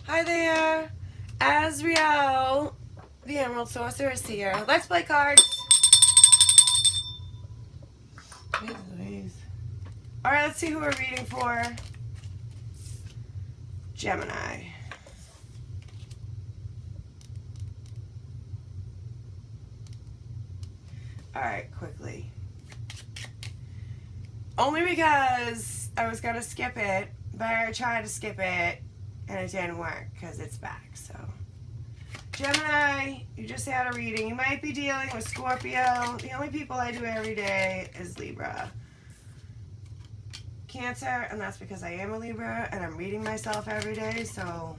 Hi there, Azriel, the Emerald Sorcerer is here. Let's play cards. Alright, let's see who we're reading for. Gemini. Alright, quickly. Only because I was going to skip it, but I tried to skip it and it didn't work because it's back, so. Gemini, you just had a reading. You might be dealing with Scorpio. The only people I do every day is Libra. Cancer, and that's because I am a Libra and I'm reading myself every day, so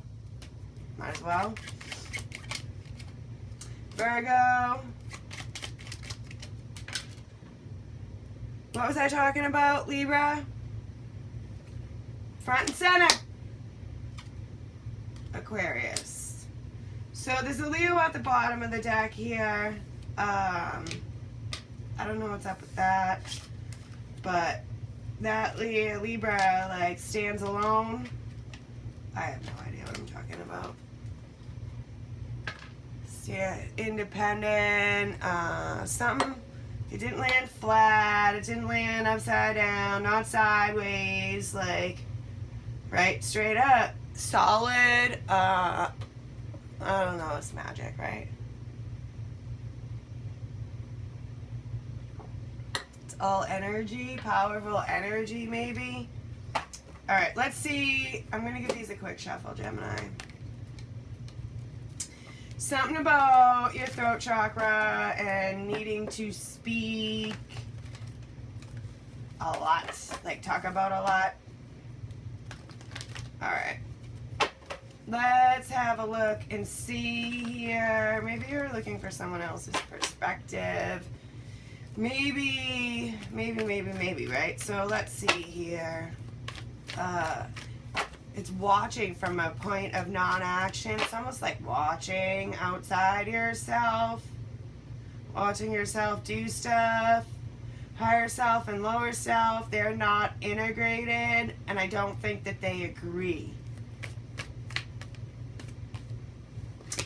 might as well. Virgo. What was I talking about, Libra? Front and center. Aquarius. So there's a Leo at the bottom of the deck here. I don't know what's up with that, but that Libra like stands alone. I have no idea what I'm talking about. Independent, something. It didn't land flat. It didn't land upside down, not sideways, like right straight up. Solid. I don't know. It's magic, right? It's all energy, powerful energy, maybe. All right, let's see. I'm gonna give these a quick shuffle, Gemini. Something about your throat chakra and needing to speak a lot, like talk about a lot. All right. Let's have a look and see here. Maybe you're looking for someone else's perspective. Maybe, right? So let's see here. It's watching from a point of non-action. It's almost like watching outside yourself. Watching yourself do stuff. Higher self and lower self, they're not integrated, and I don't think that they agree.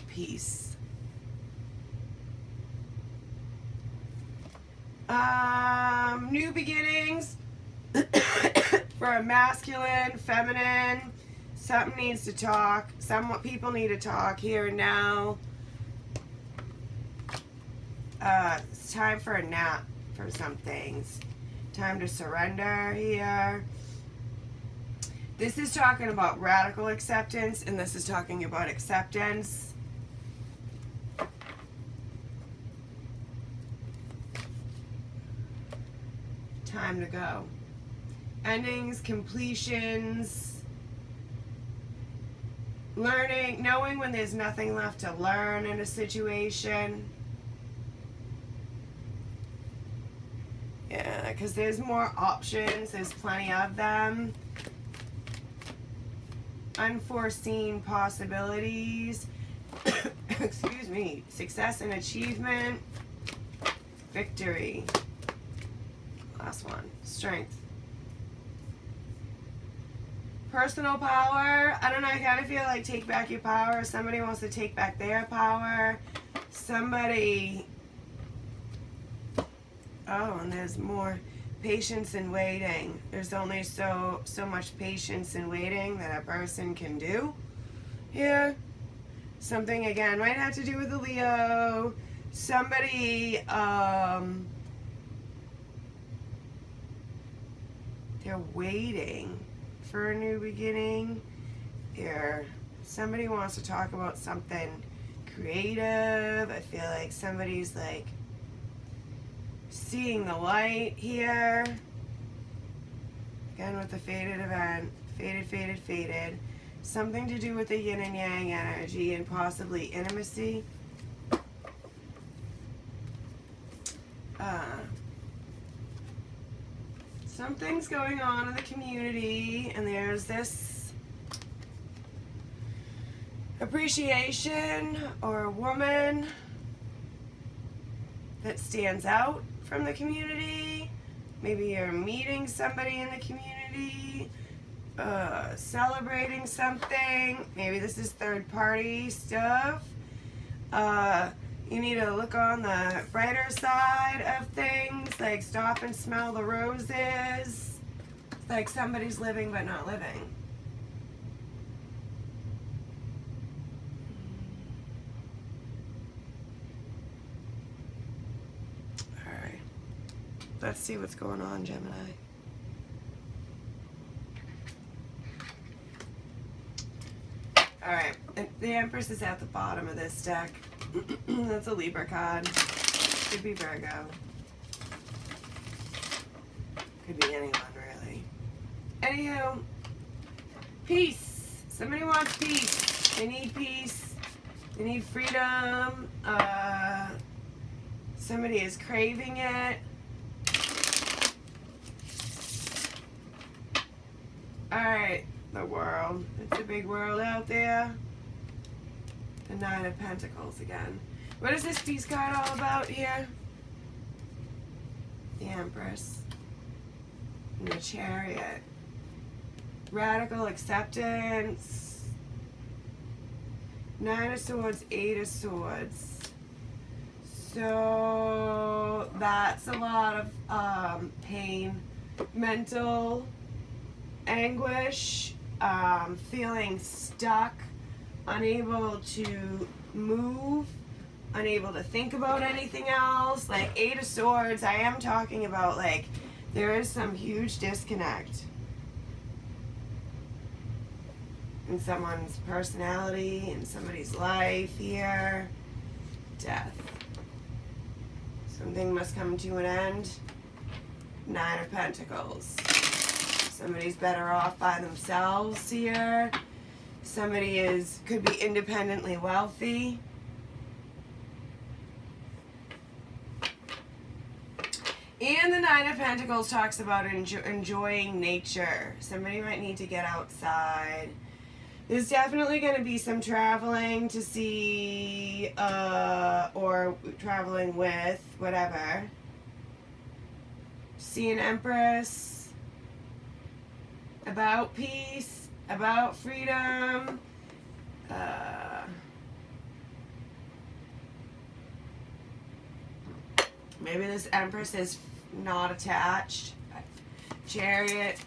Peace. New beginnings for a masculine, feminine. Something needs to talk. Some people need to talk here and now. It's time for a nap for some things. Time to surrender here. This is talking about radical acceptance, and this is talking about acceptance. Time to go. Endings, completions, learning, knowing when there's nothing left to learn in a situation. Yeah, because there's more options, there's plenty of them. Unforeseen possibilities. Excuse me. Success and achievement. Victory. Last one. Strength. Personal power. I don't know, I kind of feel like take back your power. Somebody wants to take back their power. Somebody... Oh, and there's more patience and waiting. There's only so much patience and waiting that a person can do here. Something, again, might have to do with the Leo. Somebody, they're waiting for a new beginning. Here, somebody wants to talk about something creative. I feel like somebody's like seeing the light here. Again with the faded event. Faded. Something to do with the yin and yang energy and possibly intimacy. Something's going on in the community, and there's this appreciation or a woman that stands out from the community. Maybe you're meeting somebody in the community. celebrating something. Maybe this is third party stuff. You need to look on the brighter side of things, like stop and smell the roses. It's like somebody's living but not living. Alright. Let's see what's going on, Gemini. Alright, the Empress is at the bottom of this deck. That's a Libra card. Could be Virgo. Could be anyone, really. Anywho, peace. Somebody wants peace. They need peace. They need freedom. Somebody is craving it. Alright, the world. It's a big world out there. The Nine of Pentacles again. What is this peace card all about here? The Empress. And the Chariot. Radical acceptance. Nine of Swords, Eight of Swords. So that's a lot of pain, mental anguish, feeling stuck, unable to move, unable to think about anything else. Like Eight of Swords, I am talking about like there is some huge disconnect in someone's personality, in somebody's life here. Death. Something must come to an end. Nine of Pentacles. Somebody's better off by themselves here. Somebody could be independently wealthy. And the Nine of Pentacles talks about enjoying nature. Somebody might need to get outside. There's definitely going to be some traveling to see, or traveling with, whatever. See an Empress. About peace. About freedom. Maybe this Empress is not attached. Chariot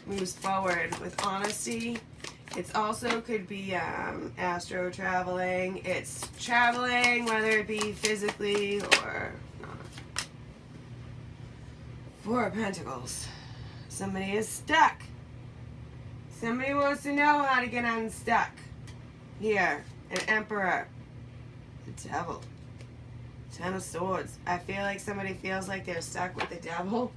moves forward with honesty. It's also could be astro traveling. It's traveling, whether it be physically or not. Four of Pentacles. Somebody is stuck. Somebody wants to know how to get unstuck. Here, an Emperor. The Devil. Ten of Swords. I feel like somebody feels like they're stuck with the Devil.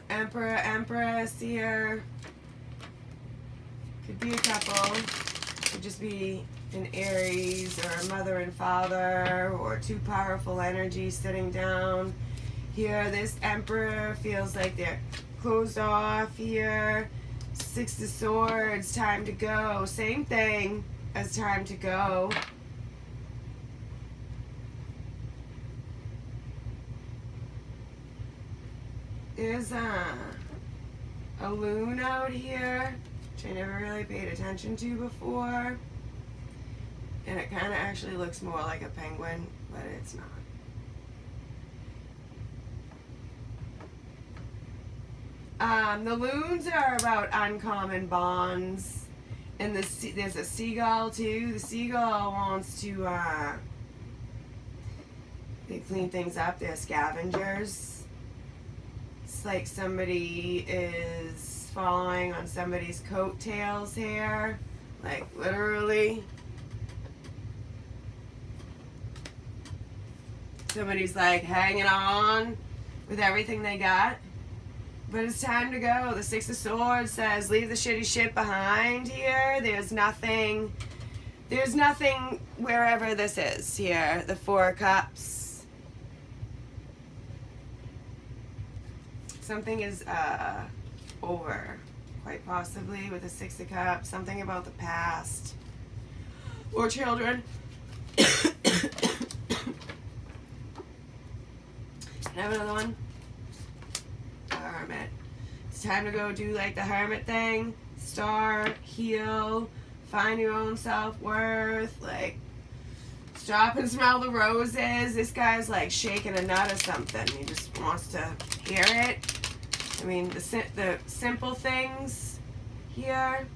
Emperor, Empress here. Could be a couple. Could just be an Aries or a mother and father or two powerful energies sitting down. Here, this Emperor feels like they're closed off here. Six of Swords, time to go. Same thing as time to go. There's a loon out here, which I never really paid attention to before. And it kind of actually looks more like a penguin, but it's not. The loons are about uncommon bonds. And there's a seagull too. The seagull wants to they clean things up. They're scavengers. It's like somebody is following on somebody's coattails here. Like literally. Somebody's like hanging on with everything they got. But it's time to go. The Six of Swords says, leave the shitty shit behind here. There's nothing wherever this is here. The Four of Cups. Something is over, quite possibly, with the Six of Cups. Something about the past. Or children. Can I have another one? hermit. It's time to go do like the hermit thing. Start, heal, find your own self-worth. Like, stop and smell the roses. This guy's like shaking a nut or something. He just wants to hear it. I mean, the simple things here.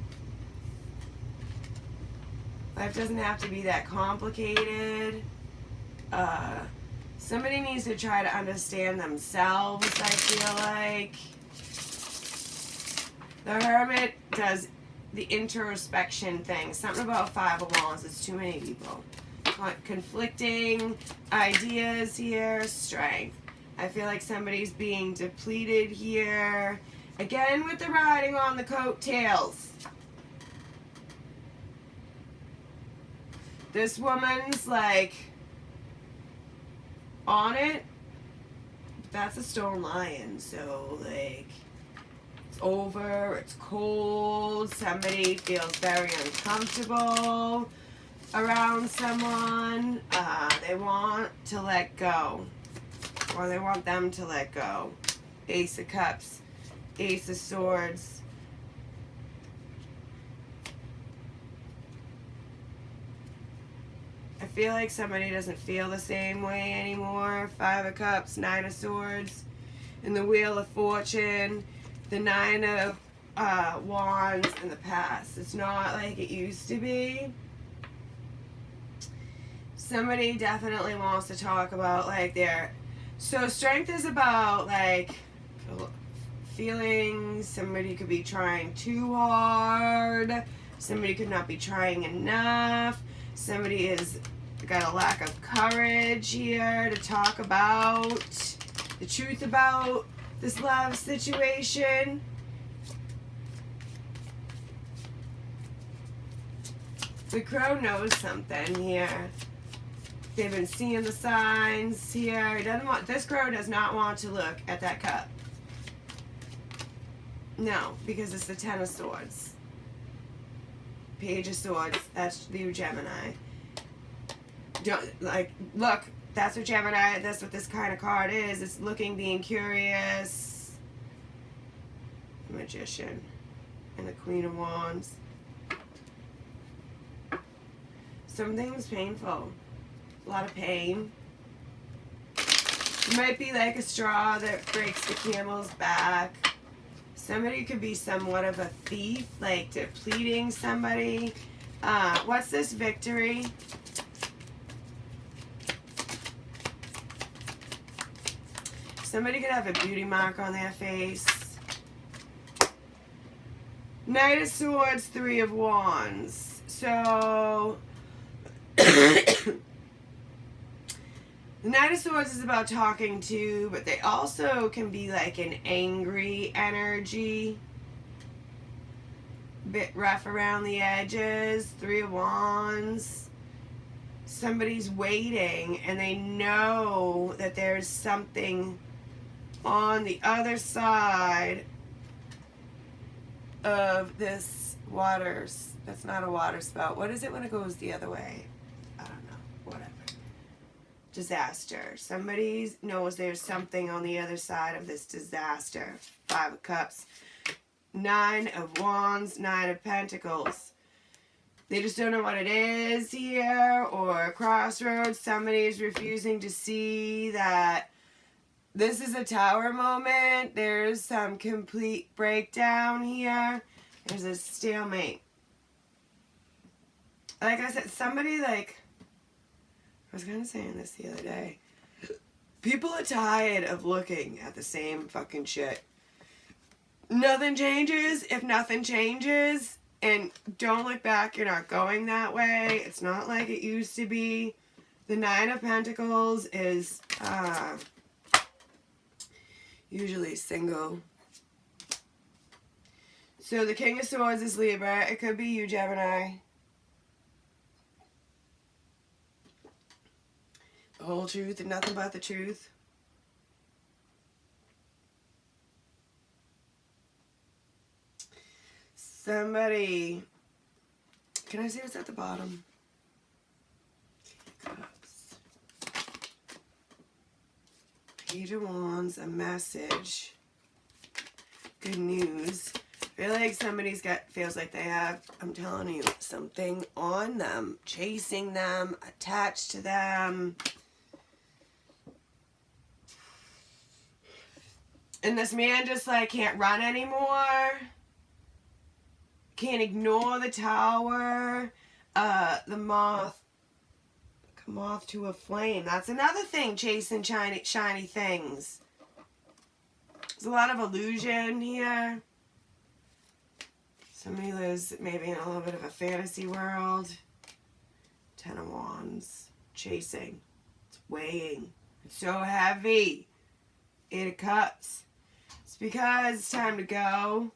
Life doesn't have to be that complicated. Somebody needs to try to understand themselves, I feel like. The hermit does the introspection thing. Something about Five of Wands. It's too many people. Conflicting ideas here. Strength. I feel like somebody's being depleted here. Again with the riding on the coattails. This woman's like on it. That's a stone lion, so like it's over, it's cold, somebody feels very uncomfortable around someone. They want to let go, or they want them to let go. Ace of Cups, Ace of Swords. I feel like somebody doesn't feel the same way anymore. Five of Cups, Nine of Swords, and the Wheel of Fortune, the Nine of Wands in the past. It's not like it used to be. Somebody definitely wants to talk about like their... So strength is about like feelings. Somebody could be trying too hard. Somebody could not be trying enough. Somebody has got a lack of courage here to talk about the truth about this love situation. The Crow knows something here. They've been seeing the signs here. He doesn't want, this Crow does not want to look at that cup. No, because it's the Ten of Swords. Page of Swords, that's the Gemini. Don't, like, look, that's what Gemini, that's what this kind of card is. It's looking, being curious. Magician. And the Queen of Wands. Something's painful. A lot of pain. It might be like a straw that breaks the camel's back. Somebody could be somewhat of a thief, like depleting somebody. What's this victory? Somebody could have a beauty mark on their face. Knight of Swords, Three of Wands. So, the Knight of Swords is about talking to, but they also can be like an angry energy. Bit rough around the edges. Three of Wands. Somebody's waiting and they know that there's something on the other side of this waters. That's not a water spout. What is it when it goes the other way? I don't know. Whatever. Disaster. Somebody knows there's something on the other side of this disaster. Five of Cups. Nine of Wands. Nine of Pentacles. They just don't know what it is here, or crossroads. Somebody's refusing to see that this is a tower moment. There's some complete breakdown here. There's a stalemate. Like I said, somebody like... I was kind of saying this the other day. People are tired of looking at the same fucking shit. Nothing changes if nothing changes. And don't look back. You're not going that way. It's not like it used to be. The Nine of Pentacles is... usually single. So the King of Swords is Libra. It could be you, Gemini. The whole truth and nothing but the truth. Somebody... Can I see what's at the bottom? Cups. Page of Wands, a message. good news. I feel like somebody's feels like they have, I'm telling you, something on them, chasing them, attached to them. And this man just like can't run anymore. Can't ignore the tower. The moth to a flame. That's another thing, chasing shiny things. There's a lot of illusion here. Somebody lives maybe in a little bit of a fantasy world. 10 of Wands. Chasing. It's weighing. It's so heavy. 8 of Cups. It's because it's time to go.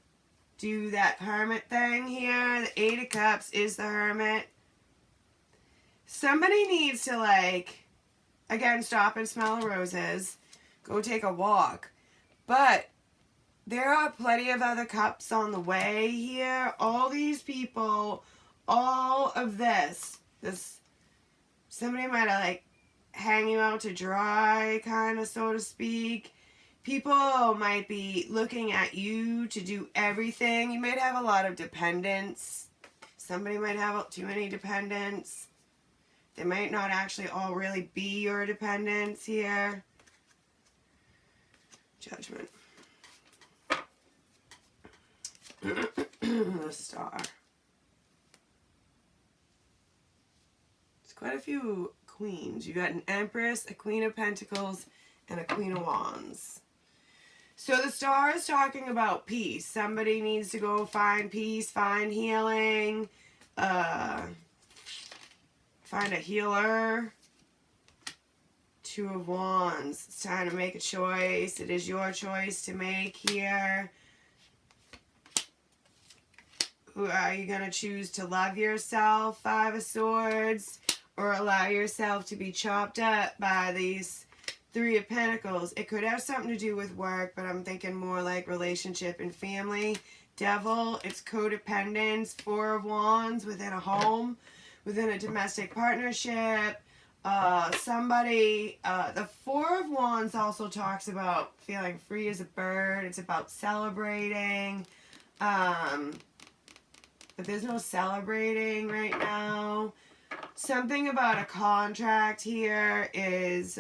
Do that hermit thing here. The 8 of Cups is the hermit. Somebody needs to, like, again, stop and smell the roses. Go take a walk. But there are plenty of other cups on the way here. All these people, all of this. Somebody might have, like, hang you out to dry, kind of, so to speak. People might be looking at you to do everything. You might have a lot of dependents. Somebody might have too many dependents. They might not actually all really be your dependents here. Judgment. The Star. It's quite a few queens. You got an Empress, a Queen of Pentacles, and a Queen of Wands. So the Star is talking about peace. Somebody needs to go find peace, find healing, find a healer. 2 of Wands. It's time to make a choice. It is your choice to make here. Who are you going to choose to love yourself? 5 of Swords. Or allow yourself to be chopped up by these 3 of Pentacles. It could have something to do with work, but I'm thinking more like relationship and family. Devil, it's codependence. 4 of Wands within a home, within a domestic partnership. The 4 of Wands also talks about feeling free as a bird. It's about celebrating. But there's no celebrating right now. Something about a contract here is,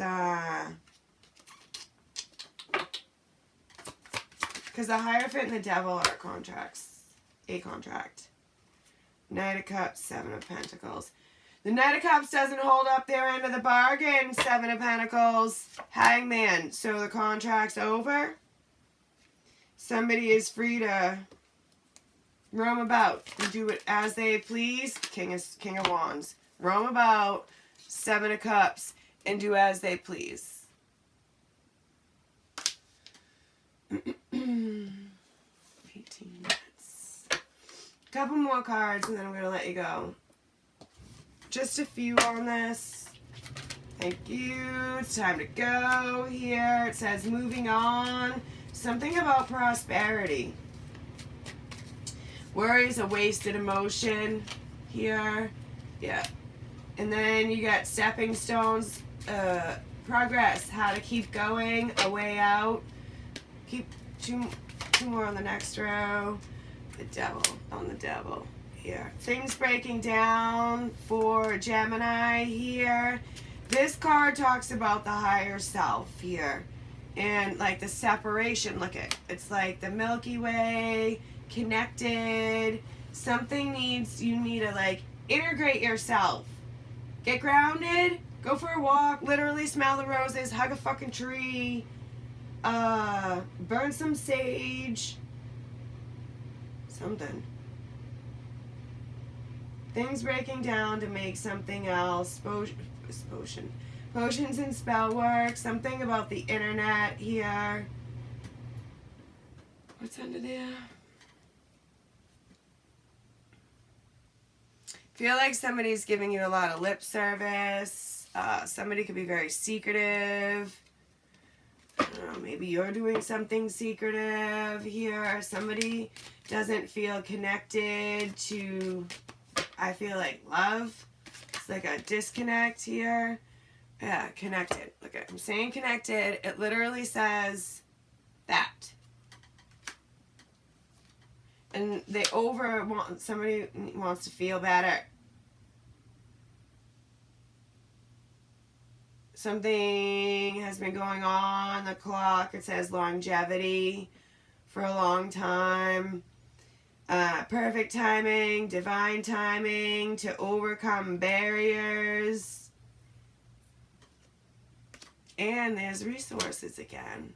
because the Hierophant and the Devil are contracts. A contract. Knight of Cups, 7 of Pentacles. The Knight of Cups doesn't hold up their end of the bargain. 7 of Pentacles. Hangman. So the contract's over. Somebody is free to roam about and do it as they please. King of Wands. Roam about. 7 of Cups. And do as they please. 18 minutes. Couple more cards and then I'm going to let you go. Just a few on this. Thank you. It's time to go here. It says moving on. Something about prosperity. Worry is a wasted emotion here. Yeah. And then you got stepping stones. Progress. How to keep going. A way out. Keep two more on the next row. The Devil. On the Devil. Here. Things breaking down for Gemini here. This card talks about the higher self here. And like the separation. Look at it's like the Milky Way, connected. You need to like integrate yourself. Get grounded. Go for a walk. Literally smell the roses. Hug a fucking tree. Burn some sage. Something. Things breaking down to make something else. Potions and spell work. Something about the internet here. What's under there? Feel like somebody's giving you a lot of lip service. Somebody could be very secretive. I don't know, maybe you're doing something secretive here. Somebody doesn't feel connected to, I feel like, love. It's like a disconnect here. Yeah, connected. Look at, I'm saying connected. It literally says that. and somebody wants to feel better. Something has been going on the clock. It says longevity for a long time. Perfect timing, divine timing to overcome barriers. And there's resources again.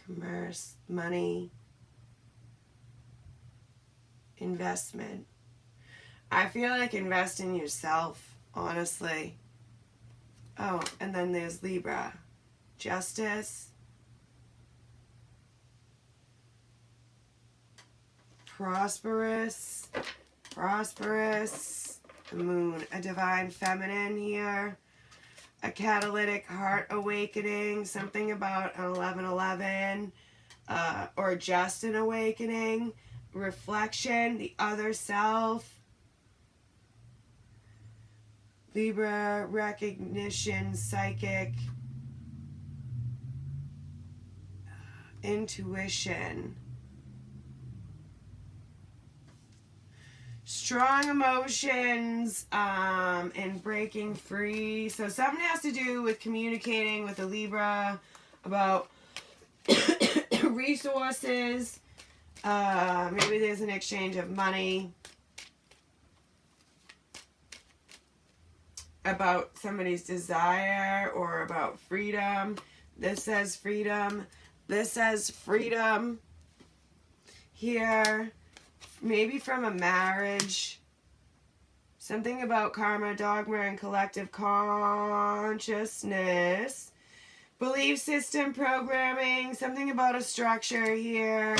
Commerce, money, investment. I feel like invest in yourself, honestly. Oh, and then there's Libra. Justice. Prosperous. The moon. A divine feminine here. A catalytic heart awakening. Something about an 1111. Or just an awakening. Reflection. The other self. Libra, recognition, psychic, intuition, strong emotions, and breaking free. So something has to do with communicating with a Libra about resources. Maybe there's an exchange of money. About somebody's desire or about freedom. This says freedom. This says freedom. Here, maybe from a marriage. Something about karma, dogma, and collective consciousness. Belief system programming. Something about a structure here.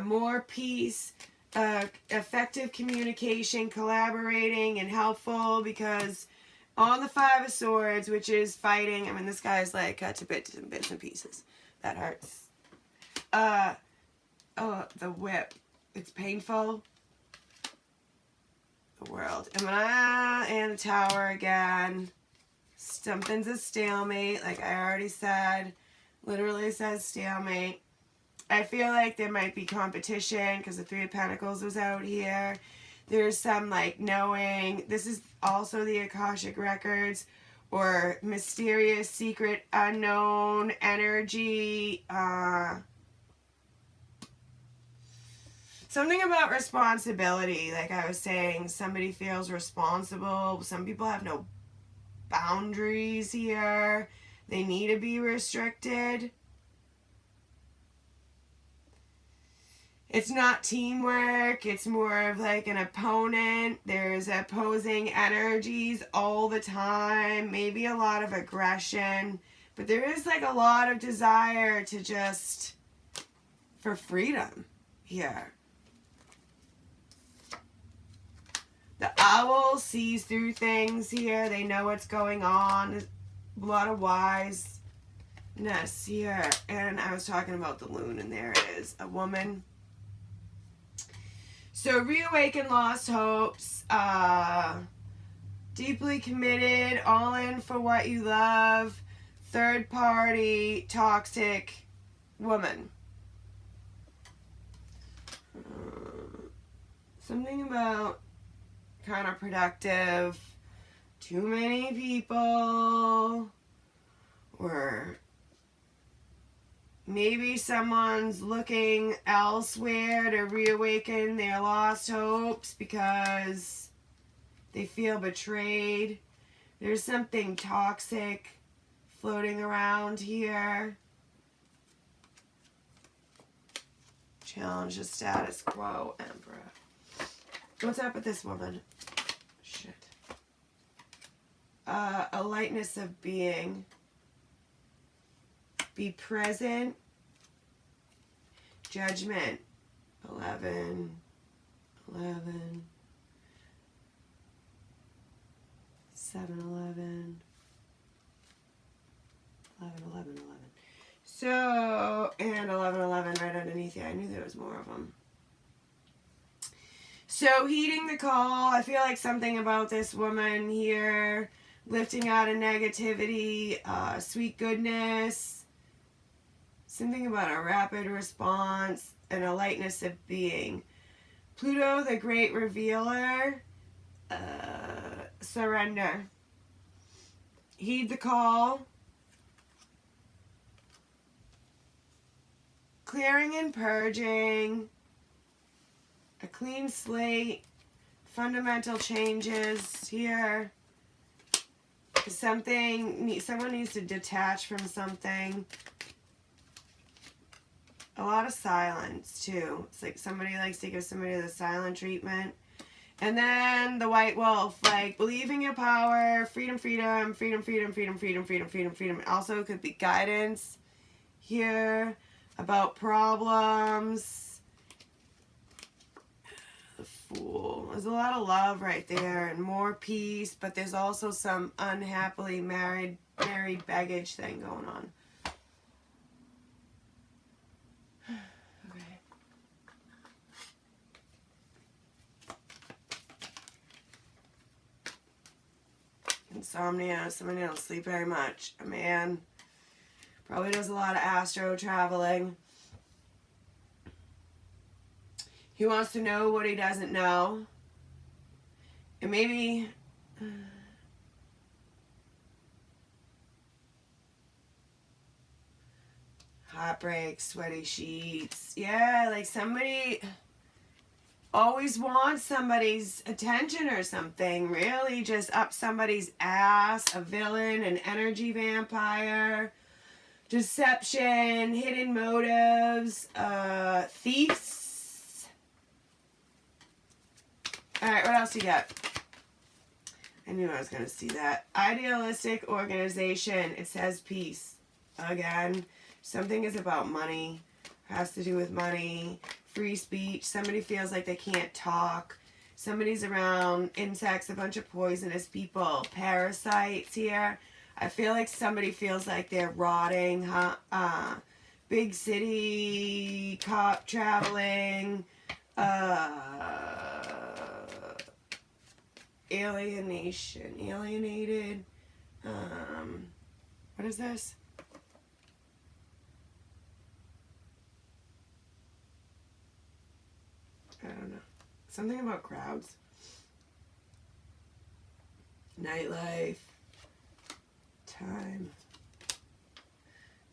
More peace. Effective communication, collaborating, and helpful because on the Five of Swords, which is fighting. I mean, this guy's like cut to bits and pieces. That hurts. Oh, the whip. It's painful. The world. And the tower again. Something's a stalemate, like I already said. Literally says stalemate. I feel like there might be competition because the Three of Pentacles was out here. There's some like knowing. This is also the Akashic Records or mysterious, secret, unknown energy. Something about responsibility. Like I was saying, somebody feels responsible. Some people have no boundaries here. They need to be restricted. It's not teamwork. It's more of like an opponent. There's opposing energies all the time. Maybe a lot of aggression. But there is like a lot of desire to just, for freedom here. The owl sees through things here. They know what's going on. A lot of wiseness here. And I was talking about the loon, and there it is. A woman. So reawaken lost hopes, deeply committed, all in for what you love, third party, toxic woman. Something about counterproductive, too many people, or maybe someone's looking elsewhere to reawaken their lost hopes because they feel betrayed. There's something toxic floating around here. Challenge the status quo, Emperor. What's up with this woman? Shit. A lightness of being. Be present. Judgment. 11. 11. 7-11. 11. So, and 11 right underneath you. I knew there was more of them. So, heeding the call. I feel like something about this woman here. Lifting out of negativity. Sweet goodness. Something about a rapid response and a lightness of being. Pluto, the great revealer. Surrender. Heed the call. Clearing and purging. A clean slate. Fundamental changes here. Someone needs to detach from something. A lot of silence too. It's like somebody likes to give somebody the silent treatment. And then the white wolf, like believing your power, freedom, freedom, freedom, freedom, freedom, freedom, freedom, freedom, freedom. It also could be guidance here about problems. The Fool. There's a lot of love right there and more peace, but there's also some unhappily married baggage thing going on. Okay. Insomnia, somebody don't sleep very much. A man probably does a lot of astro traveling. He wants to know what he doesn't know. And maybe heartbreak, sweaty sheets. Yeah, like somebody always wants somebody's attention or something. Really just up somebody's ass. A villain, an energy vampire, deception, hidden motives, thieves. Alright, what else you got? I knew I was going to see that. Idealistic organization. It says peace. Again, something is about money. Has to do with money. Free speech. Somebody feels like they can't talk. Somebody's around insects, a bunch of poisonous people. Parasites here. I feel like somebody feels like they're rotting. Huh? Big city, cop traveling. Alienation. Alienated. What is this? I don't know. Something about crowds. Nightlife. Time.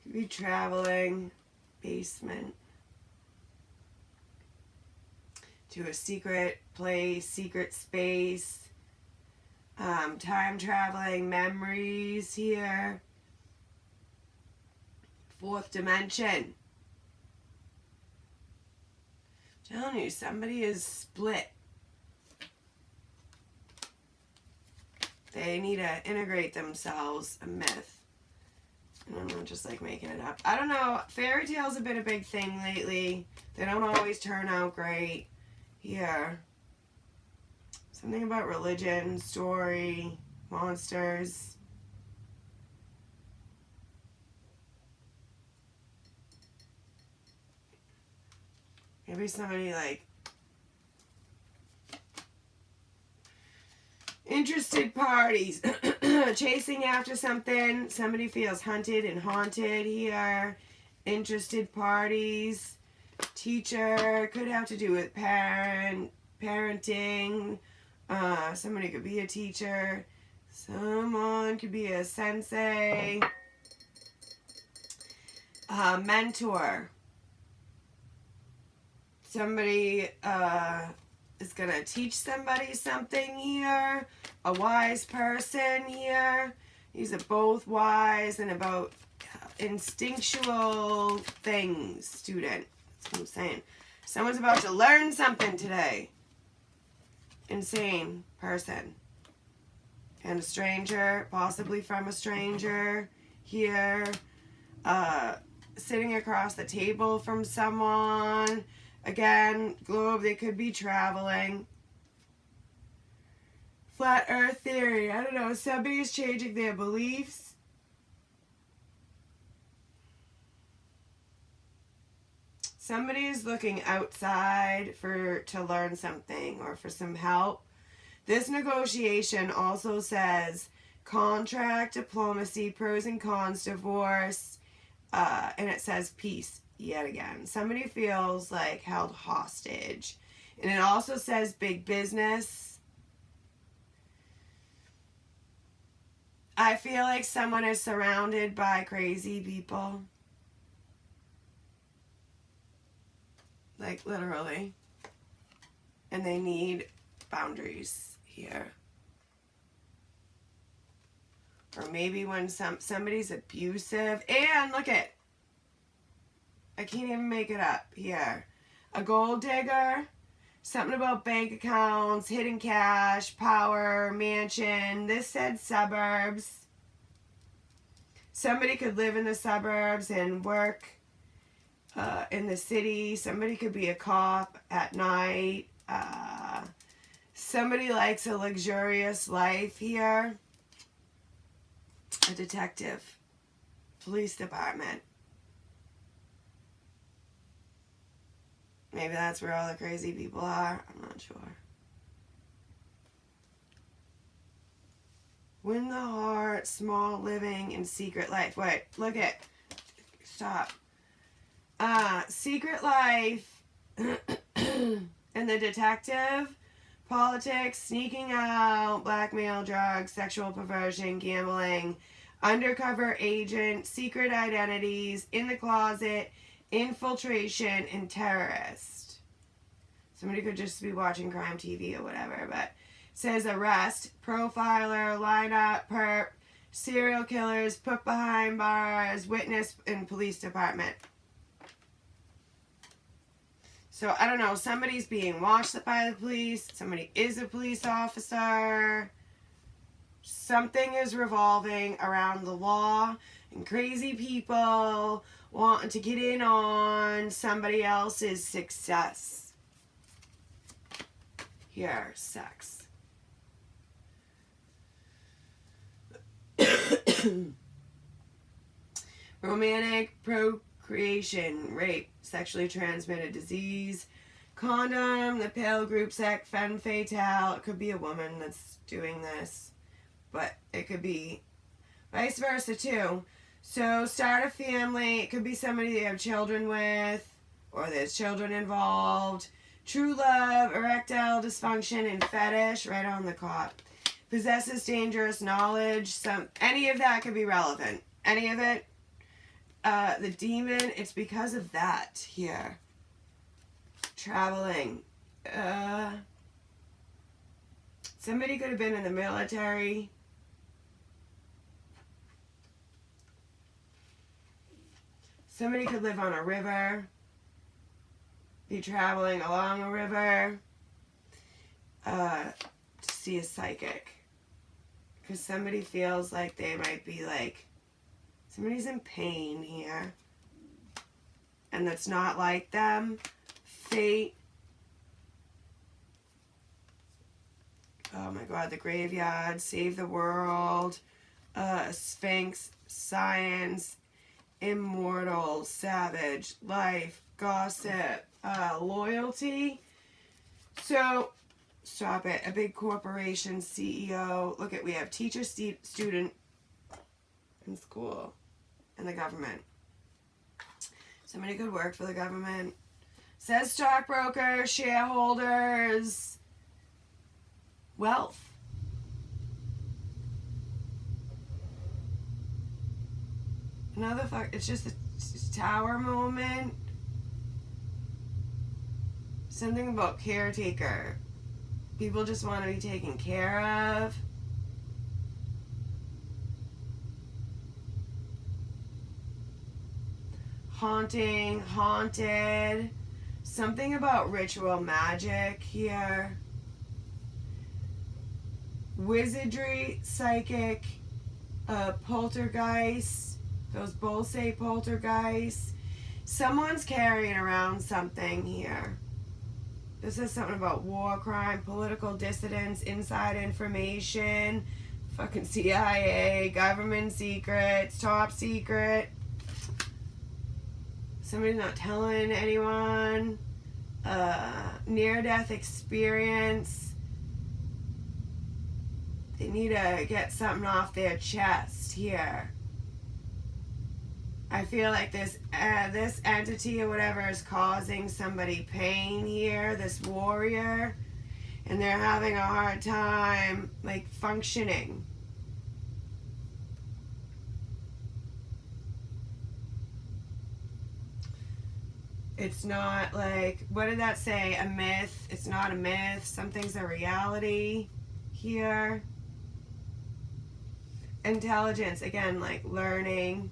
Could be traveling. Basement. To a secret place, secret space. Time traveling, memories here. Fourth dimension. I'm telling you, somebody is split. They need to integrate themselves, a myth. And I'm not just like making it up. I don't know. Fairy tales have been a big thing lately. They don't always turn out great. Here. Something about religion, story, monsters. Maybe somebody like interested parties. Chasing after something. Somebody feels hunted and haunted here. Interested parties. Teacher. Could have to do with parenting. Somebody could be a teacher. Someone could be a sensei. Mentor. Somebody is going to teach somebody something here. A wise person here. These are both wise and about instinctual things, student. That's what I'm saying. Someone's about to learn something today. Insane person. And a stranger, possibly from a stranger here. Sitting across the table from someone. Again, globe, they could be traveling. Flat earth theory. I don't know. Somebody's changing their beliefs. Somebody is looking outside to learn something or for some help. This negotiation also says contract, diplomacy, pros and cons, divorce, And it says peace yet again. Somebody feels like held hostage. And it also says big business. I feel like someone is surrounded by crazy people. Like literally. And they need boundaries here. Or maybe when somebody's abusive. And look at, I can't even make it up here. A gold digger. Something about bank accounts, hidden cash, power, mansion. This said suburbs. Somebody could live in the suburbs and work in the city. Somebody could be a cop at night. Somebody likes a luxurious life here. A detective. Police department. Maybe that's where all the crazy people are. I'm not sure. Win the heart, small living, and secret life. Wait, look at. Stop. Secret life. And the detective. Politics, sneaking out, blackmail, drugs, sexual perversion, gambling, undercover agent, secret identities, in the closet, infiltration, and terrorist. Somebody could just be watching crime TV or whatever, but it says arrest, profiler, lineup, perp, serial killers, put behind bars, witness, and police department. So, I don't know, somebody's being watched by the police, somebody is a police officer, something is revolving around the law, and crazy people wanting to get in on somebody else's success. Here, sex. Romantic procreation, rape, sexually transmitted disease, condom, the pale group sex, femme fatale. It could be a woman that's doing this, but it could be vice versa too. So start a family. It could be somebody they have children with, or there's children involved. True love, erectile dysfunction, and fetish, right on the cop. Possesses dangerous knowledge. Any of that could be relevant. Any of it. The demon, it's because of that here. Traveling. Somebody could have been in the military. Somebody could live on a river. Be traveling along a river. To see a psychic. Because somebody feels like they might be like, somebody's in pain here. And that's not like them. Fate. Oh my God, the graveyard. Save the world. Sphinx. Science. Immortal. Savage. Life. Gossip. Loyalty. So, stop it. A big corporation CEO. Look at, we have teacher, student, in school, and the government. Somebody could work for the government. Says stockbroker, shareholders, wealth. Another it's just a tower moment. Something about caretaker. People just want to be taken care of. Haunting, haunted. Something about ritual magic here. Wizardry, psychic, poltergeist. Those both say poltergeist. Someone's carrying around something here. This is something about war crime, political dissidents, inside information, fucking CIA, government secrets, top secret. Somebody's not telling anyone. Near-death experience. They need to get something off their chest here. I feel like this entity or whatever is causing somebody pain here, this warrior, and they're having a hard time like functioning. It's not like, what did that say? A myth. It's not a myth. Something's a reality here. Intelligence, again, like learning.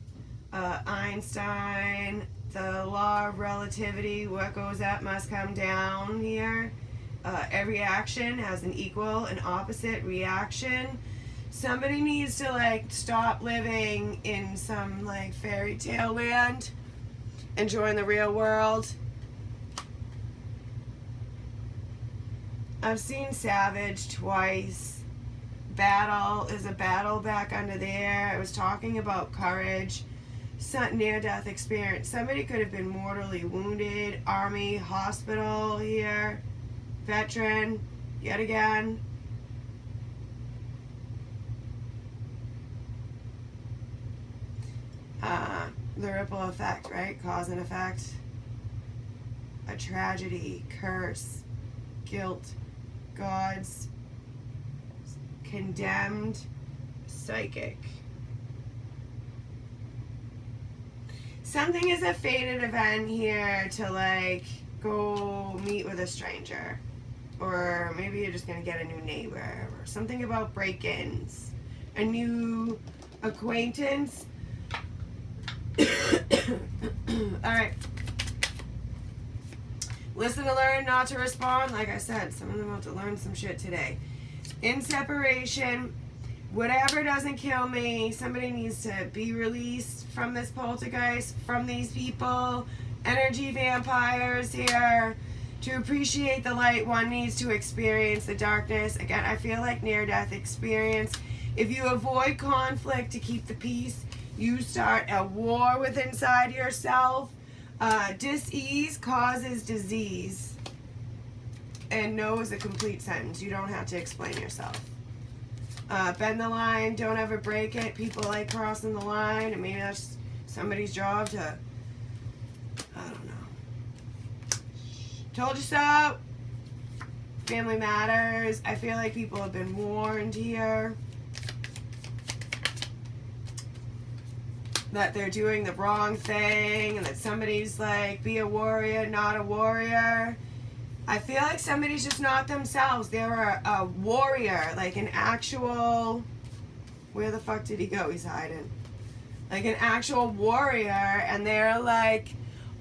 Einstein, the law of relativity, what goes up must come down here. Every action has an equal and opposite reaction. Somebody needs to like stop living in some like fairy tale land and join the real world. I've seen Savage twice. Battle is a battle back under there. I was talking about courage. Near-death experience. Somebody could have been mortally wounded. Army, hospital here. Veteran, yet again. The ripple effect, right? Cause and effect. A tragedy, curse, guilt, gods, condemned, psychic. Something is a fated event here to like go meet with a stranger. Or maybe you're just going to get a new neighbor. Or something about break-ins. A new acquaintance. Alright. Listen to learn, not to respond. Like I said, some of them have to learn some shit today. In separation, whatever doesn't kill me, somebody needs to be released from this poltergeist, from these people. Energy vampires here. To appreciate the light, one needs to experience the darkness. Again, I feel like near-death experience. If you avoid conflict to keep the peace, you start a war with inside yourself. Dis-ease causes disease. And no is a complete sentence. You don't have to explain yourself. Bend the line. Don't ever break it. People like crossing the line. And maybe that's somebody's job to... I don't know. Told you so. Family matters. I feel like people have been warned here. That they're doing the wrong thing. And that somebody's like, be a warrior, not a warrior. I feel like somebody's just not themselves. They're a warrior. Like an actual... Where the fuck did he go? He's hiding. Like an actual warrior. And they're like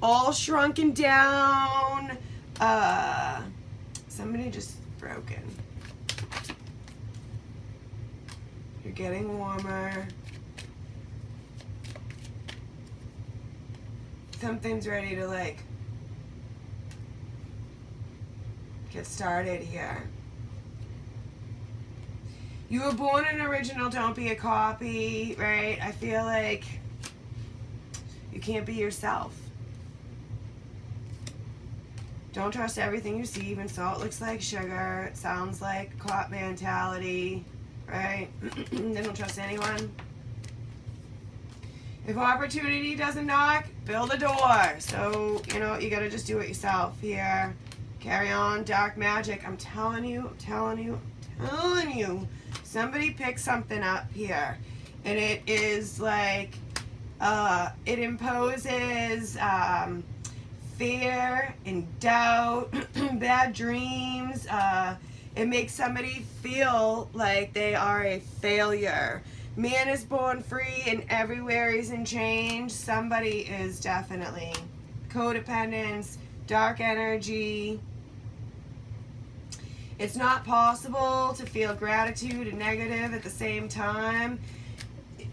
all shrunken down. Somebody just broken. You're getting warmer. Something's ready to like get started here. You were born an original, don't be a copy, right? I feel like you can't be yourself. Don't trust everything you see, even salt looks like sugar. It sounds like cop mentality, right? They don't trust anyone. If opportunity doesn't knock, build a door. So, you know, you gotta just do it yourself here. Carry on, dark magic. I'm telling you. Somebody pick something up here. And it is like, it imposes, fear and doubt, bad dreams. It makes somebody feel like they are a failure. Man is born free and everywhere he's in change. Somebody is definitely codependence, dark energy. It's not possible to feel gratitude and negative at the same time.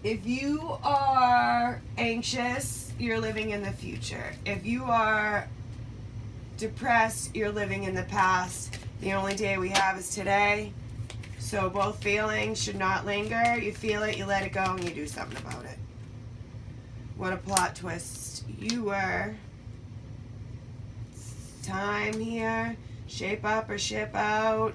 If you are anxious, you're living in the future. If you are depressed, you're living in the past. The only day we have is today. So both feelings should not linger. You feel it, you let it go, and you do something about it. What a plot twist. You were. Time here. Shape up or ship out.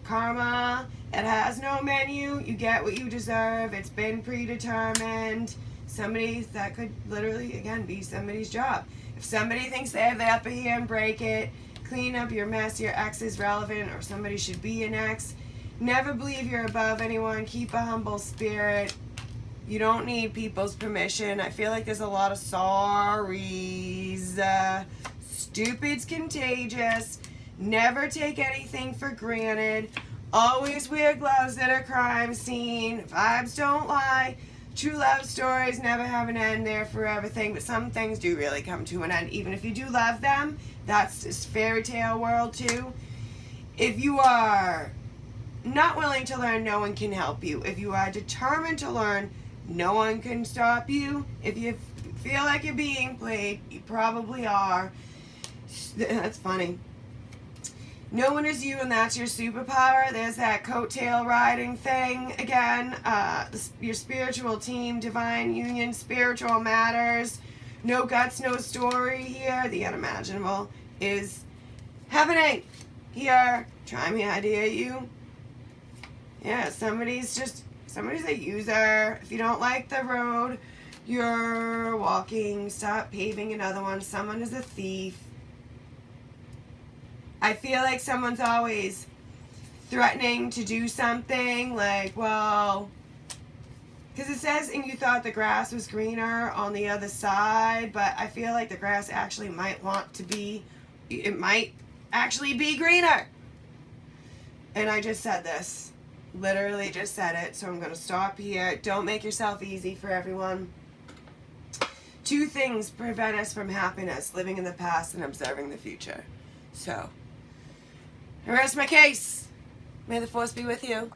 Karma. It has no menu. You get what you deserve. It's been predetermined. somebody that could literally, again, be somebody's job. If somebody thinks they have the upper hand, break it. Clean up your mess. Your ex is relevant, or somebody should be an ex. Never believe you're above anyone. Keep a humble spirit. You don't need people's permission. I feel like there's a lot of sorries. Stupid's contagious. Never take anything for granted. Always wear gloves at a crime scene. Vibes don't lie. True love stories never have an end. They're forever thing, but some things do really come to an end. Even if you do love them, that's just fairy tale world too. If you are not willing to learn, no one can help you. If you are determined to learn, no one can stop you. If you feel like you're being played, you probably are. That's funny. No one is you, and that's your superpower. There's that coattail riding thing again. Your spiritual team, divine union, spiritual matters. No guts, no story here. The unimaginable is happening here. Try me, I dare you. Yeah, somebody's a user. If you don't like the road you're walking, stop paving another one. Someone is a thief. I feel like someone's always threatening to do something, like, well, because it says, and you thought the grass was greener on the other side, but I feel like the grass actually might it might actually be greener. And I just said this, literally just said it, so I'm going to stop here. Don't make yourself easy for everyone. 2 things prevent us from happiness: living in the past and observing the future. So, I rest my case. May the force be with you.